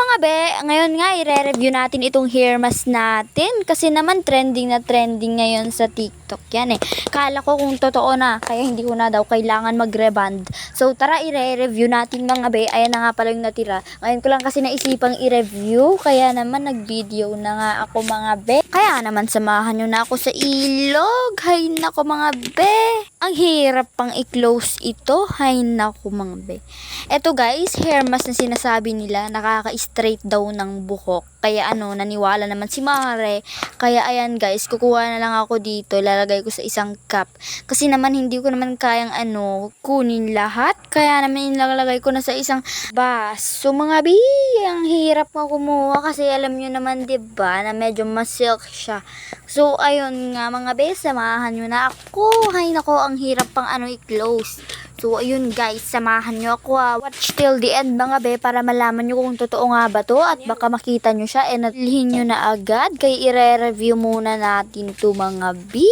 mga be, ngayon nga i-review natin itong hair mask natin kasi naman trending na trending ngayon sa TikTok yan eh. Kala ko kung totoo na, kaya hindi ko na daw kailangan mag-reband. So tara i-review natin mga be. Ayan na nga pala yung natira. Ngayon ko lang kasi naisipang i-review, kaya naman nag-video na nga ako mga be. Kaya naman samahan nyo na ako sa ilog. Hay nako mga be. Ang hirap pang i-close ito. Hay nako mga be. Eto guys, hair mask na sinasabi nila, nakaka-straight daw ng buhok. Kaya naniwala naman si Mare. Kaya ayan guys, kukuha na lang ako dito, lalagay ko sa isang cup. Kasi naman hindi ko naman kayang kunin lahat. Kaya naman ilalagay ko na sa isang bus. So mga bi, ang hirap nga kumuha kasi alam nyo naman 'di ba na medyo ma-silk siya. So ayun nga mga be, samahan nyo na ako. Hay nako, ang hirap pang i-close. So ayun guys, samahan nyo ako watch till the end mga be para malaman nyo kung totoo nga ba to at baka makita nyo siya and natilhin nyo na agad. Kaya i-review muna natin to mga be.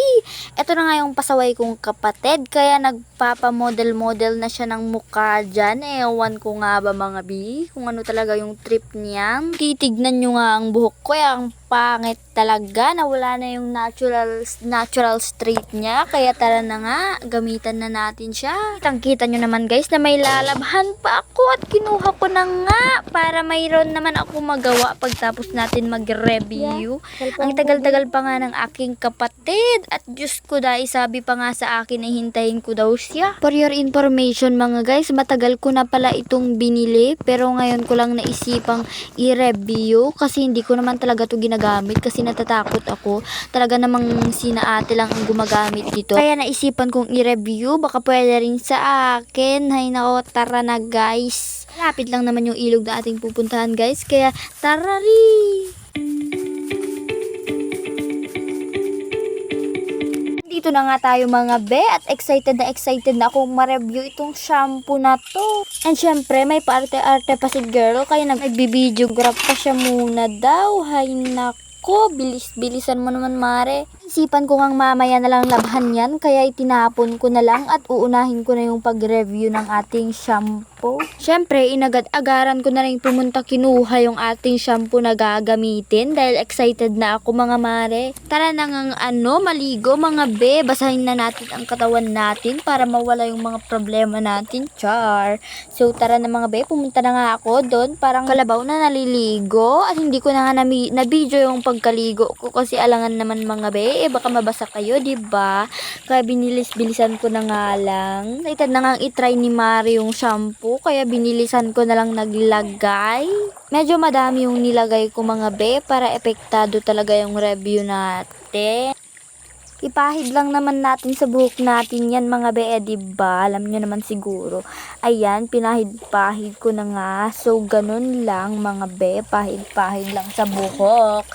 Ito na nga yung pasaway kong kapatid, kaya nagpapamodel-model na siya ng mukha dyan. Ewan ko nga ba mga be kung ano talaga yung trip niya. Titignan nyo nga ang buhok ko, ang pangit talaga, nawala na yung natural straight niya. Kaya tara na nga, gamitan na natin siya. Kita nyo naman guys na may lalabhan pa ako at kinuha ko na nga para mayroon naman ako magawa pagtapos natin mag-review. Ang tagal-tagal pa nga ng aking kapatid at Diyos ko dahil sabi pa nga sa akin ay hintayin ko daw siya. For your information mga guys, matagal ko na pala itong binili pero ngayon ko lang naisipang i-review kasi hindi ko naman talaga ito ginagamit kasi natatakot ako. Talaga namang sina ate lang ang gumagamit dito. Kaya naisipan kong i-review, baka pwede rin sa akin. Hay nako, tara na guys. Lapit lang naman yung ilog na ating pupuntahan guys. Kaya tara rin. Dito na nga tayo mga be at excited na akong ma-review itong shampoo na to. And syempre may paarte-arte pa si girl kaya nag-videograph pa siya muna daw. Hay nako, bilis-bilisan mo naman Mare. Isipan ko ngang mamaya na lang labhan yan kaya itinapon ko na lang at uunahin ko na yung pag-review ng ating shampoo. Syempre inagad-agaran ko na rin pumunta kinuha yung ating shampoo na gagamitin dahil excited na ako mga Mare. Tara na ngang maligo mga be, basahin na natin ang katawan natin para mawala yung mga problema natin. Char! So tara na mga be, pumunta na nga ako doon, parang kalabaw na naliligo at hindi ko na nga na-video yung pagkaligo ko kasi alangan naman mga be. Baka mabasa kayo, 'di ba? Kaya binilis-bilisan ko na nga lang. Naitad na nga i-try ni Mari yung shampoo, kaya binilisan ko na lang naglagay. Medyo madami yung nilagay ko mga be para epektado talaga yung review natin. Ipahid lang naman natin sa buhok natin yan mga be, 'di ba? Alam niyo naman siguro. Ayan, pinahid-pahid ko na nga. So ganun lang mga be, pahid-pahid lang sa buhok.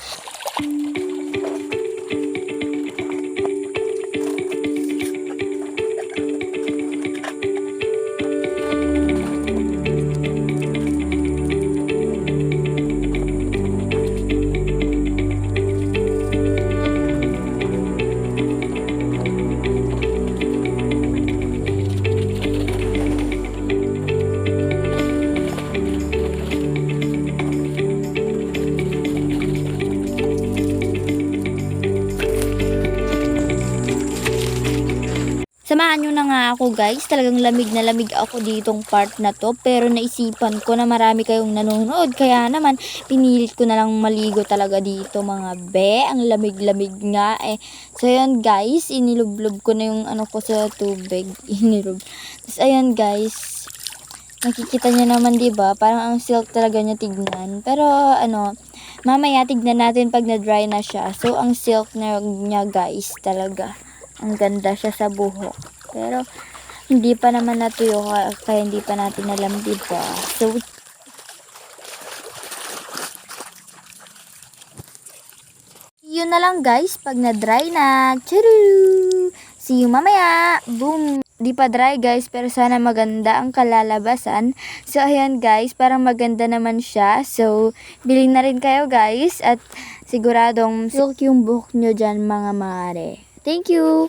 Samahan nyo na nga ako guys, talagang lamig na lamig ako ditong part na to pero naisipan ko na marami kayong nanonood kaya naman pinilit ko na lang maligo talaga dito mga be, ang lamig-lamig nga eh. So ayan guys, inilublob ko na yung ko sa tubig, Tapos ayan guys, nakikita nyo naman 'di ba, parang ang silk talaga niya tignan pero mamaya tignan natin pag na-dry na siya. So ang silk na niya guys talaga ang ganda siya sa buhok. Pero hindi pa naman natuyo kaya hindi pa natin alam, diba? So yun na lang guys pag na-dry na. Churu! See you mamaya. Boom! Di pa dry guys pero sana maganda ang kalalabasan. So ayan guys, parang maganda naman siya. So bilhin na rin kayo guys at siguradong silk yung buhok nyo dyan mga Mare. Thank you!